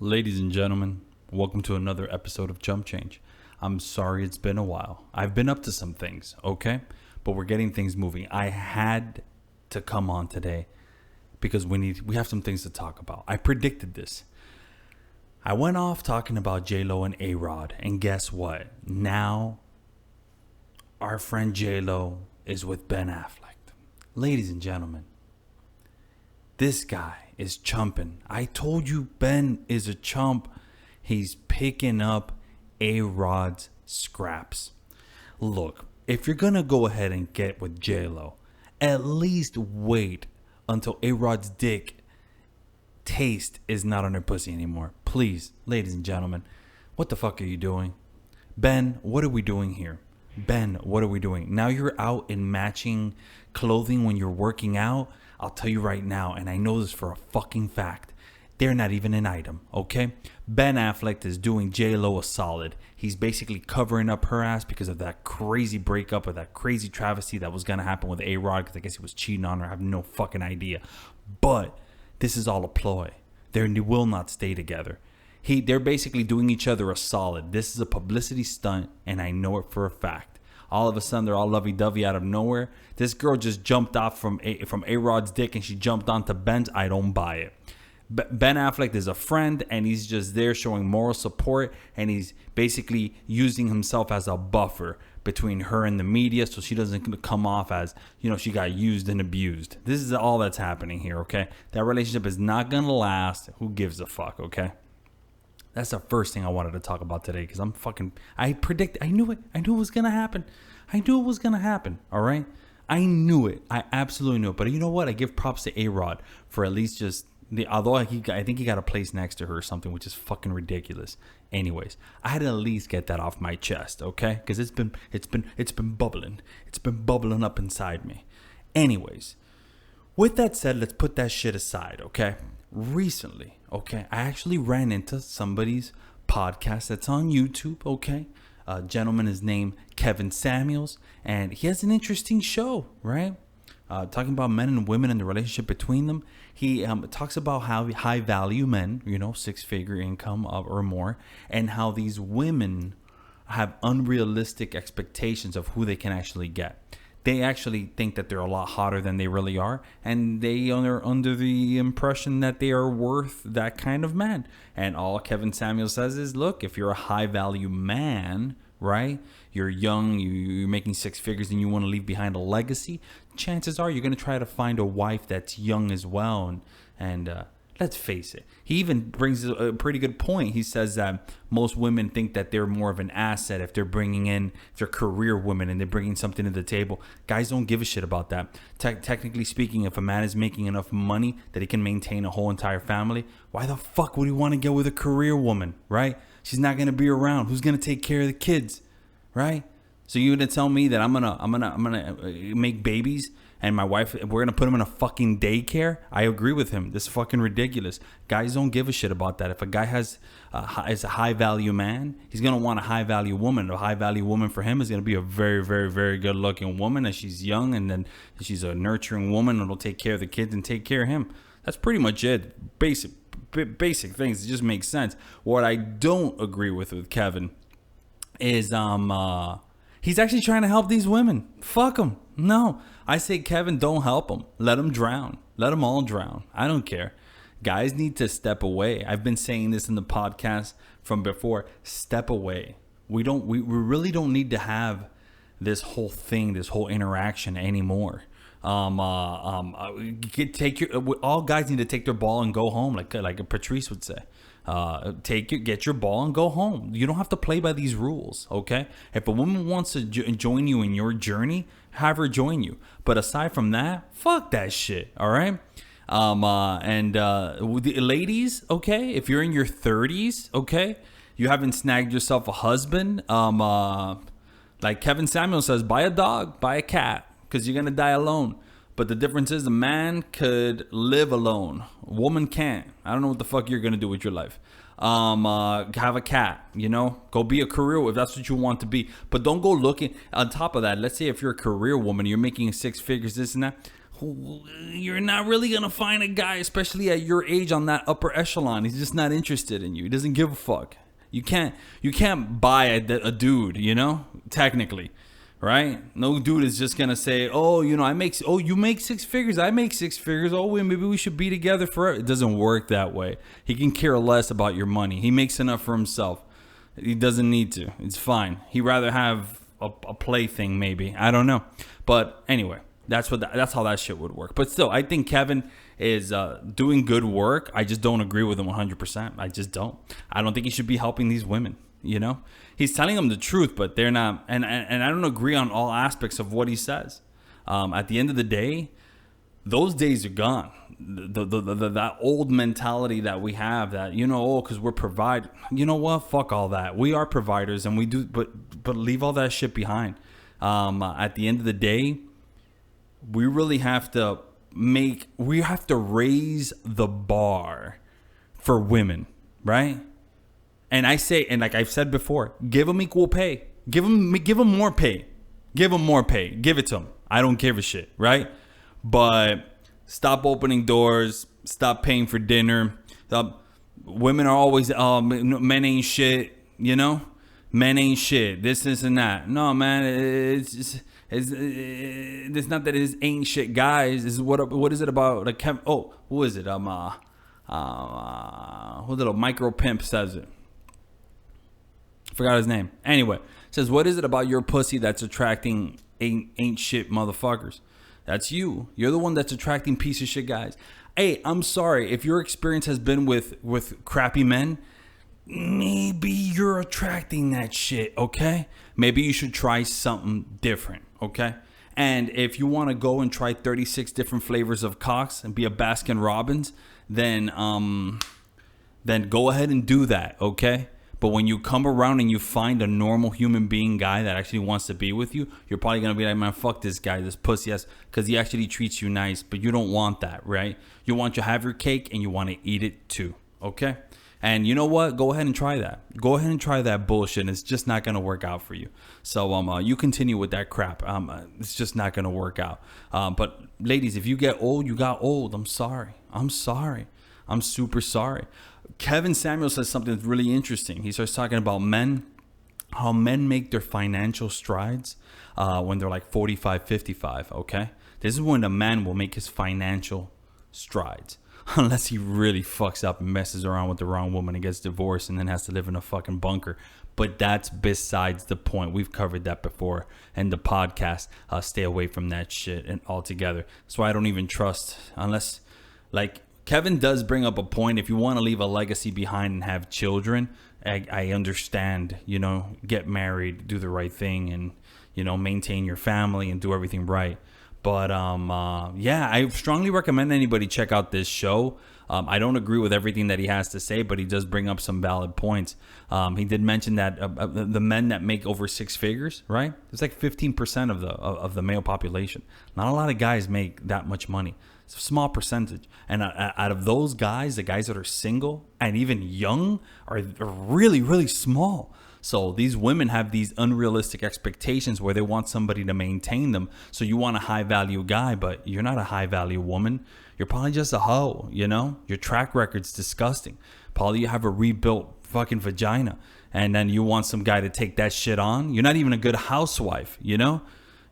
Ladies and gentlemen, welcome to another episode of Jump Change. I'm sorry it's been a while. I've been up to some things, okay? But we're getting things moving. I had to come on today because we have some things to talk about. I predicted this. I went off talking about J-Lo and A-Rod, and guess what? Now, our friend J-Lo is with Ben Affleck. Ladies and gentlemen, this guy is chumping. I told you Ben is a chump. He's picking up A-Rod's scraps. Look, if you're going to go ahead and get with J-Lo, at least wait until A-Rod's dick taste is not on her pussy anymore. Please, ladies and gentlemen, what the fuck are you doing? Ben, what are we doing here? Ben, what are we doing? Now you're out in matching clothing when you're working out. I'll tell you right now, and I know this for a fucking fact, they're not even an item, okay? Ben Affleck is doing J-Lo a solid. He's basically covering up her ass because of that crazy breakup or that crazy travesty that was going to happen with A-Rod, because I guess he was cheating on her. I have no fucking idea. But this is all a ploy. They will not stay together. They're basically doing each other a solid. This is a publicity stunt, and I know it for a fact. All of a sudden, they're all lovey-dovey out of nowhere. This girl just jumped off from A-Rod's dick, and she jumped onto Ben's. I don't buy it. Ben Affleck is a friend, and he's just there showing moral support, and he's basically using himself as a buffer between her and the media so she doesn't come off as, she got used and abused. This is all that's happening here, okay? That relationship is not going to last. Who gives a fuck, okay? That's the first thing I wanted to talk about today because I knew it was going to happen. I knew it was going to happen, all right? I knew it. I absolutely knew it. But you know what? I give props to A-Rod for at least although I think he got a place next to her or something, which is fucking ridiculous. Anyways, I had to at least get that off my chest, okay? Because it's been bubbling. It's been bubbling up inside me. Anyways, with that said, let's put that shit aside, okay? Recently, okay, I actually ran into somebody's podcast that's on YouTube, okay? A gentleman is named Kevin Samuels, and he has an interesting show, right? Talking about men and women and the relationship between them. He talks about how high value men, 6-figure income or more, and how these women have unrealistic expectations of who they can actually get. They actually think that they're a lot hotter than they really are, and they are under the impression that they are worth that kind of man. And all Kevin Samuel says is, look, if you're a high-value man, right, you're young, you're making 6 figures, and you want to leave behind a legacy, chances are you're going to try to find a wife that's young as well. And let's face it, he even brings a pretty good point. He says that most women think that they're more of an asset if they're career women and they're bringing something to the table. Guys don't give a shit about that. Technically speaking, if a man is making enough money that he can maintain a whole entire family, why the fuck would he want to get with a career woman, right? She's not going to be around. Who's going to take care of the kids, right? So you're going to tell me that I'm gonna make babies and my wife, we're going to put him in a fucking daycare? I agree with him. This is fucking ridiculous. Guys don't give a shit about that. If a guy is a high value man, he's going to want a high value woman. A high value woman for him is going to be a very, very, very good looking woman, and she's young, and then she's a nurturing woman and will take care of the kids and take care of him. That's pretty much it. Basic things. It just makes sense. What I don't agree with Kevin is he's actually trying to help these women. Fuck him. No. I say, Kevin, don't help them. Let them drown. Let them all drown. I don't care. Guys need to step away. I've been saying this in the podcast from before. Step away. We really don't need to have this whole thing, this whole interaction anymore. All guys need to take their ball and go home, like Patrice would say. Get your ball and go home. You don't have to play by these rules, okay? If a woman wants to join you in your journey, have her join you. But aside from that, fuck that shit, all right? The ladies, okay, if you're in your 30s, okay, you haven't snagged yourself a husband, like Kevin Samuel says, buy a dog, buy a cat, because you're going to die alone. But the difference is a man could live alone. A woman can't. I don't know what the fuck you're going to do with your life. Have a cat, go be a career if that's what you want to be. But don't go looking on top of that. Let's say if you're a career woman, you're making 6 figures, this and that. you're not really gonna find a guy, especially at your age, on that upper echelon. He's just not interested in you. He doesn't give a fuck. You can't buy a dude, you know, technically, right? No dude is just gonna say, oh, you know, you make six figures, I make six figures, oh, maybe we should be together forever. It doesn't work that way. He can care less about your money. He makes enough for himself. He doesn't need to. It's fine. He'd rather have a plaything, maybe. I don't know. But anyway, that's how that shit would work. But still, I think Kevin is doing good work. I just don't agree with him 100%. I just don't. I don't think he should be helping these women. You know, he's telling them the truth, but they're not. And I don't agree on all aspects of what he says. At the end of the day, those days are gone. That old mentality that we have, that, you know, because we're provide. You know what? Fuck all that. We are providers, and we do. But leave all that shit behind. At the end of the day, we really have to raise the bar for women, right? And I say, and like I've said before, give them equal pay. Give them more pay. Give them more pay. Give it to them. I don't give a shit, right? But stop opening doors. Stop paying for dinner. Women are always, men ain't shit, you know? Men ain't shit. This and that. No, man, it's not that it ain't shit, guys. This is what is it about? Like, who is it? Who little micro pimp says it? Forgot his name. Anyway, says, what is it about your pussy that's attracting ain't shit motherfuckers? That's you. You're the one that's attracting piece of shit guys. Hey, I'm sorry if your experience has been with crappy men. Maybe you're attracting that shit, okay? Maybe you should try something different, okay? And if you want to go and try 36 different flavors of cocks and be a Baskin Robbins, then go ahead and do that, okay? But when you come around and you find a normal human being guy that actually wants to be with you, you're probably going to be like, man, fuck this guy, this pussy ass, because he actually treats you nice. But you don't want that, right? You want to have your cake and you want to eat it too, okay? And you know what? Go ahead and try that. Go ahead and try that bullshit. It's just not going to work out for you. So you continue with that crap. It's just not going to work out. But ladies, if you get old, you got old. I'm sorry. I'm super sorry. Kevin Samuel says something that's really interesting. He starts talking about men, how men make their financial strides when they're like 45, 55, okay? This is when a man will make his financial strides. Unless he really fucks up and messes around with the wrong woman and gets divorced and then has to live in a fucking bunker. But that's besides the point. We've covered that before in the podcast. Stay away from that shit and altogether. That's why I don't even trust, unless, like, Kevin does bring up a point. If you want to leave a legacy behind and have children, I understand, you know, get married, do the right thing, and, you know, maintain your family and do everything right. But yeah, I strongly recommend anybody check out this show. I don't agree with everything that he has to say, but he does bring up some valid points. He did mention that the men that make over six figures, right? It's like 15% of the male population. Not a lot of guys make that much money. It's a small percentage. And out of those guys, the guys that are single and even young are really, really small. So these women have these unrealistic expectations where they want somebody to maintain them. So you want a high value guy, but you're not a high value woman. You're probably just a hoe, you know? Your track record's disgusting. Probably you have a rebuilt fucking vagina. And then you want some guy to take that shit on. You're not even a good housewife, you know?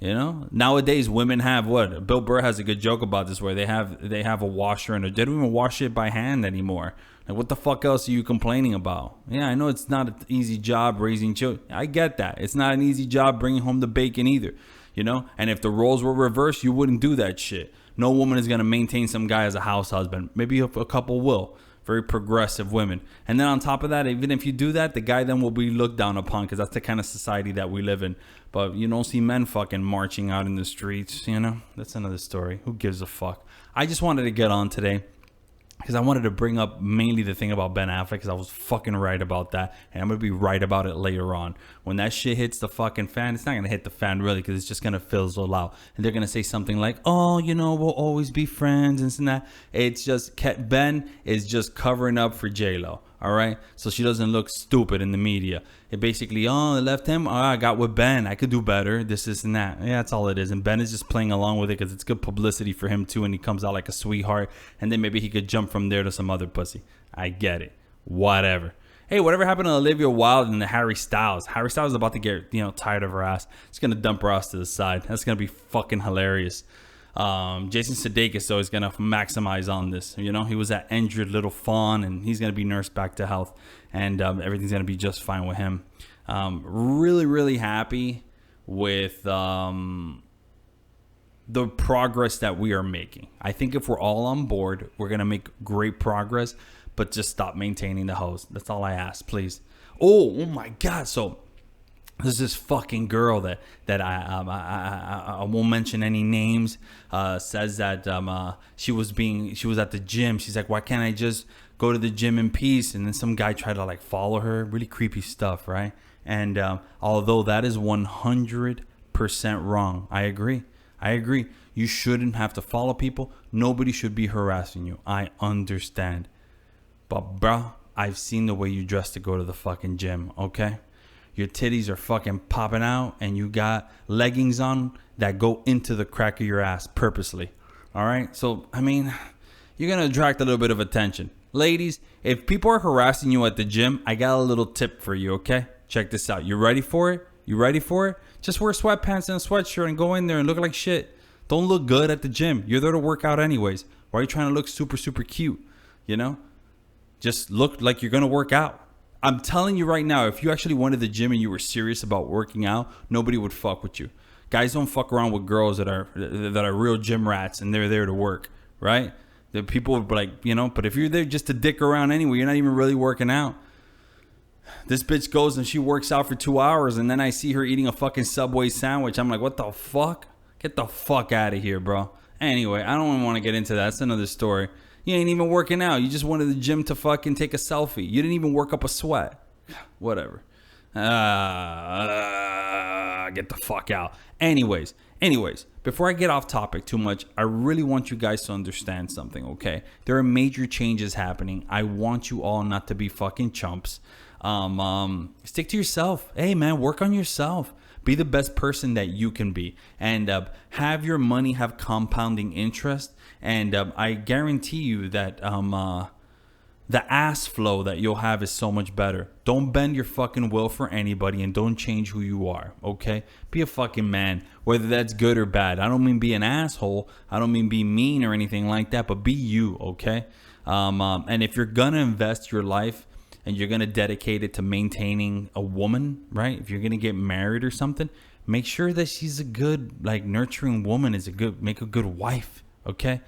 You know, nowadays women have what? Bill Burr has a good joke about this, where they have a washer and they don't even wash it by hand anymore. Like, what the fuck else are you complaining about? Yeah, I know it's not an easy job raising children. I get that. It's not an easy job bringing home the bacon either, you know? And if the roles were reversed, you wouldn't do that shit. No woman is going to maintain some guy as a house husband. Maybe a couple will. Very progressive women. And then on top of that, even if you do that, the guy then will be looked down upon, because that's the kind of society that we live in. But you don't see men fucking marching out in the streets, you know? That's another story. Who gives a fuck? I just wanted to get on today because I wanted to bring up mainly the thing about Ben Affleck, because I was fucking right about that. And I'm going to be right about it later on. When that shit hits the fucking fan, it's not going to hit the fan really, because it's just going to fizzle out. And they're going to say something like, oh, you know, we'll always be friends and that. It's just, Ben is just covering up for J-Lo. All right, so she doesn't look stupid in the media. It basically, oh, I left him. Oh, I got with Ben. I could do better. This and that. Yeah, that's all it is. And Ben is just playing along with it because it's good publicity for him too, and he comes out like a sweetheart. And then maybe he could jump from there to some other pussy. I get it. Whatever. Hey, whatever happened to Olivia Wilde and the Harry Styles? Harry Styles is about to get tired of her ass. He's gonna dump her ass to the side. That's gonna be fucking hilarious. Jason Sudeikis though is gonna maximize on this. He was that injured little fawn, and he's gonna be nursed back to health, and everything's gonna be just fine with him. Really, really happy with the progress that we are making. I think if we're all on board, we're gonna make great progress. But just stop maintaining the hose. That's all I ask, please. Oh my God! So there's this fucking girl that I won't mention any names. Says that she was at the gym. She's like, why can't I just go to the gym in peace? And then some guy tried to like follow her. Really creepy stuff, right? And although that is 100% wrong, I agree. You shouldn't have to follow people. Nobody should be harassing you. I understand. But bro, I've seen the way you dress to go to the fucking gym, okay? Your titties are fucking popping out and you got leggings on that go into the crack of your ass purposely. All right? So, I mean, you're going to attract a little bit of attention. Ladies, if people are harassing you at the gym, I got a little tip for you, okay? Check this out. You ready for it? Just wear sweatpants and a sweatshirt and go in there and look like shit. Don't look good at the gym. You're there to work out anyways. Why are you trying to look super, super cute? Just look like you're going to work out. I'm telling you right now, if you actually went to the gym and you were serious about working out, nobody would fuck with you. Guys don't fuck around with girls that are real gym rats and they're there to work, right? The people would be like, but if you're there just to dick around anyway, you're not even really working out. This bitch goes and she works out for 2 hours and then I see her eating a fucking Subway sandwich. I'm like, what the fuck? Get the fuck out of here, bro. Anyway, I don't even want to get into that. That's another story. You ain't even working out. You just went to the gym to fucking take a selfie. You didn't even work up a sweat. Whatever. Get the fuck out. Anyways, before I get off topic too much, I really want you guys to understand something, okay? There are major changes happening. I want you all not to be fucking chumps. Stick to yourself. Hey, man, work on yourself. Be the best person that you can be. And have your money have compounding interest. And I guarantee you that the ass flow that you'll have is so much better. Don't bend your fucking will for anybody and don't change who you are, okay? Be a fucking man, whether that's good or bad. I don't mean be an asshole. I don't mean be mean or anything like that, but be you, okay? And if you're going to invest your life and you're going to dedicate it to maintaining a woman, right? If you're going to get married or something, make sure that she's a good, nurturing woman, make a good wife. Okay?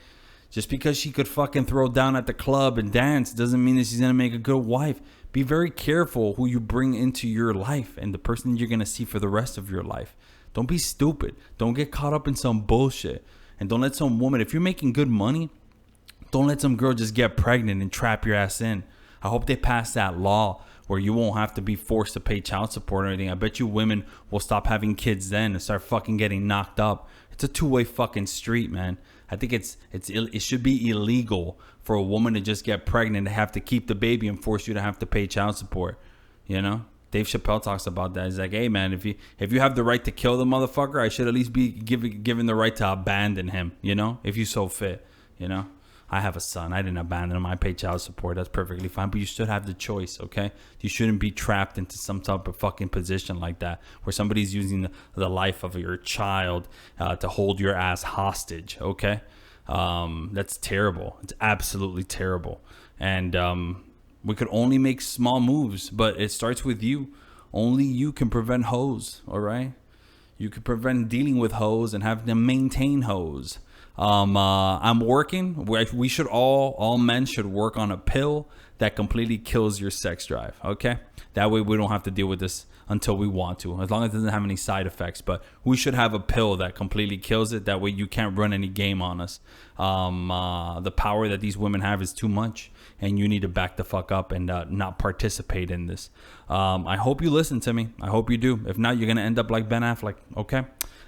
Just because she could fucking throw down at the club and dance doesn't mean that she's going to make a good wife. Be very careful who you bring into your life and the person you're going to see for the rest of your life. Don't be stupid. Don't get caught up in some bullshit. And don't let some woman, if you're making good money, don't let some girl just get pregnant and trap your ass in. I hope they pass that law where you won't have to be forced to pay child support or anything. I bet you women will stop having kids then and start fucking getting knocked up. It's a two-way fucking street, man. I think it should be illegal for a woman to just get pregnant and have to keep the baby and force you to have to pay child support. Dave Chappelle talks about that. He's like, hey man, if you have the right to kill the motherfucker, I should at least be given the right to abandon him. If you so fit. I have a son. I didn't abandon him. I pay child support. That's perfectly fine. But you should have the choice, okay? You shouldn't be trapped into some type of fucking position like that where somebody's using the life of your child to hold your ass hostage, okay? That's terrible. It's absolutely terrible. And we could only make small moves, but it starts with you. Only you can prevent hoes, all right? You can prevent dealing with hoes and having to maintain hoes. I'm working. We should all men should work on a pill that completely kills your sex drive. Okay, that way we don't have to deal with this until we want to, as long as it doesn't have any side effects. But we should have a pill that completely kills it. That way you can't run any game on us. The power that these women have is too much, and you need to back the fuck up and not participate in this. I hope you listen to me. I hope you do. If not, you're gonna end up like Ben Affleck. Okay.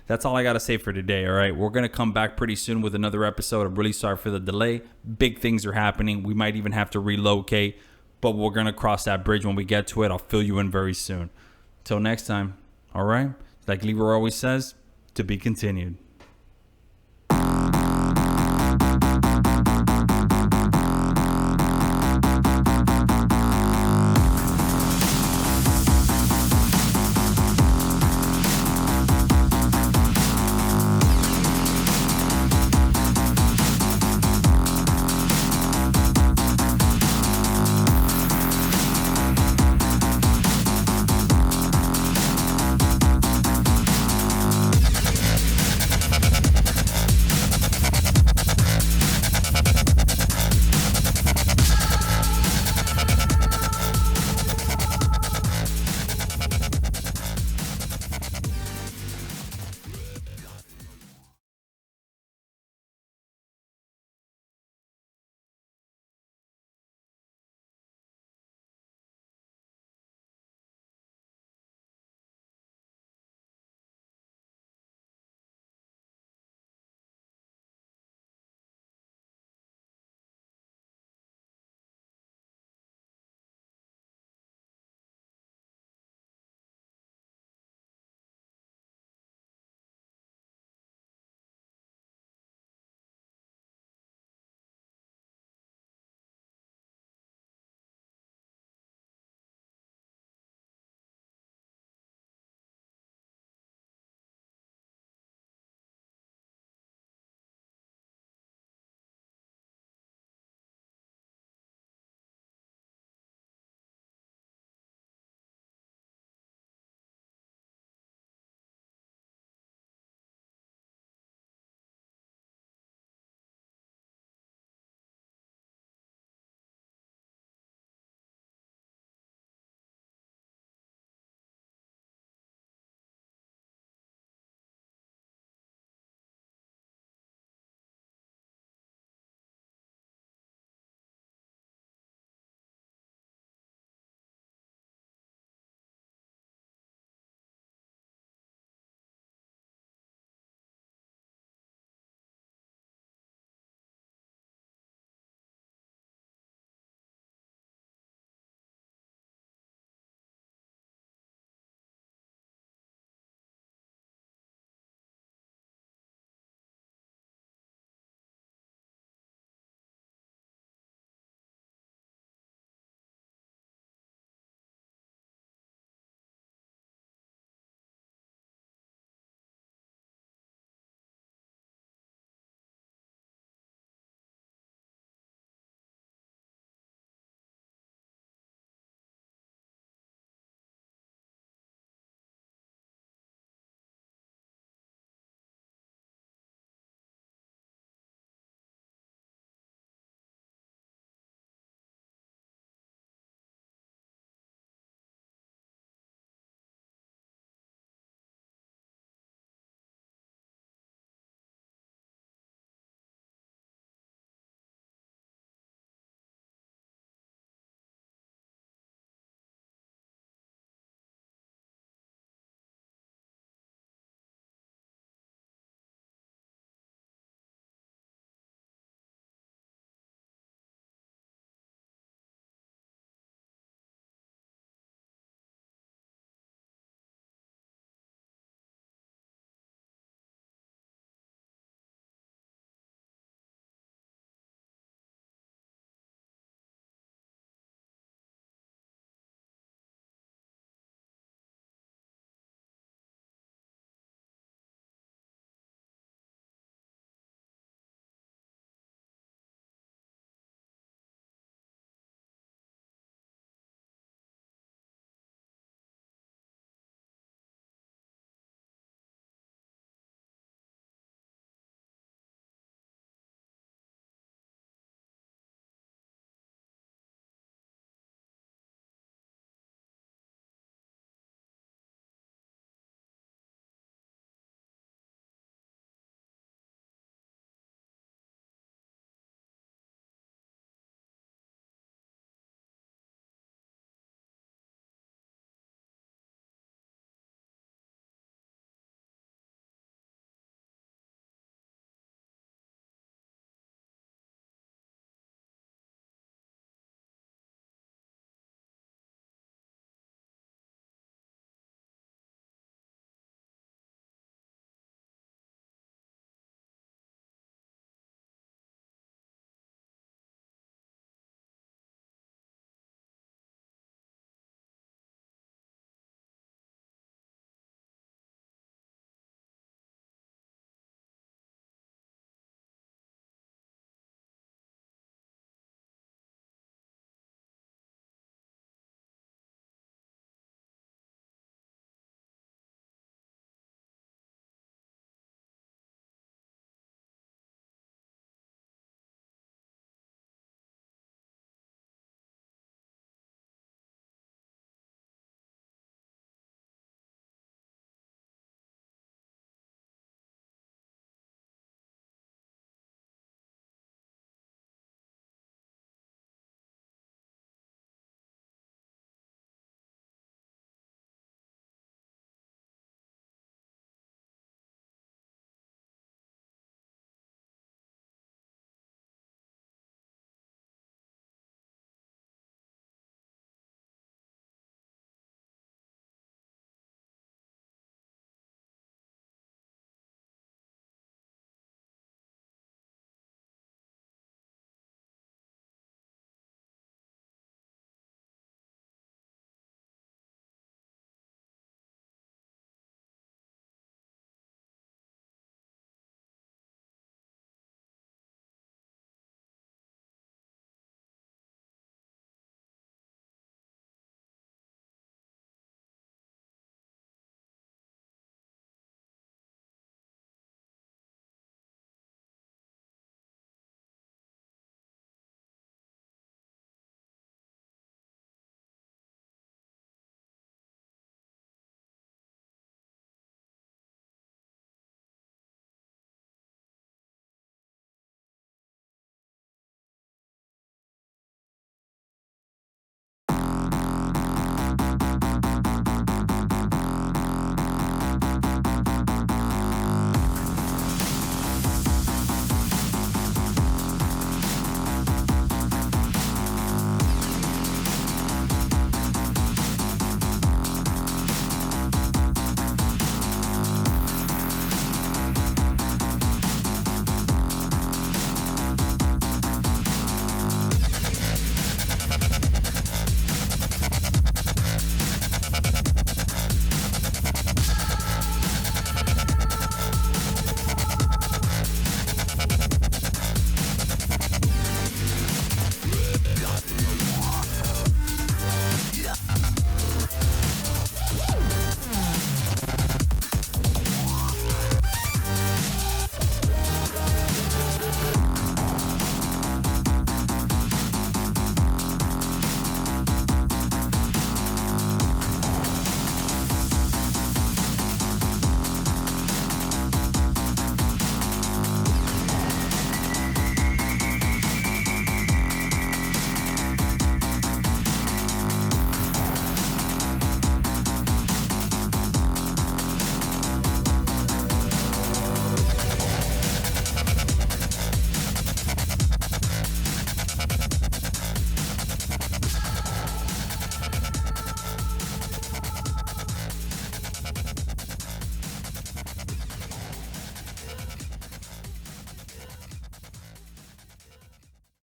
That's all I got to say for today, all right? We're going to come back pretty soon with another episode. I'm really sorry for the delay. Big things are happening. We might even have to relocate. but we're going to cross that bridge when we get to it. I'll fill you in very soon. Till next time, all right? Like Leroy always says, to be continued.